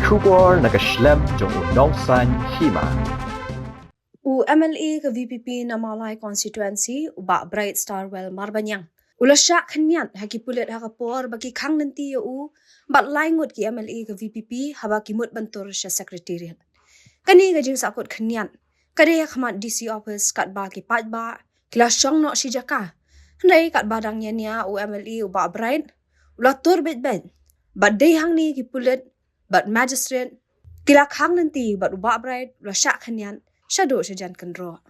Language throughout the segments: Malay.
Shubor nakaslem jong udongsan Hima. MLA ke VPP na Mawlai constituency ubak Bright Starwell Marbanyang. Ula Shah Khynniat haki Pulit hakapor bagi kang nanti bat laingut ki MLA ke VPP haba ki mut bantur Shah Secretariat. Kani gajing sakut Khynniat. Kadai Hakhmat DC Ophis kat ba ki Paidbah kila syong nok si jaka. Hendai kat badangnya nia MLA ubak Bright ula tur bet-bet. Bat day hang ni ki Pulit bat magistrate kila kang nanti bat ubak Bright ula Shah Khynniat Shadow sejan kendro.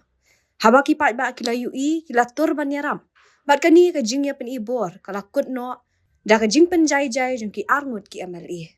Haba ki Paidbah kila UI kila tur banyaram. Bat kani ke jing ya pen ibor kala kut no da ke jing pen jai-jai jeng ki arngut ki MLA.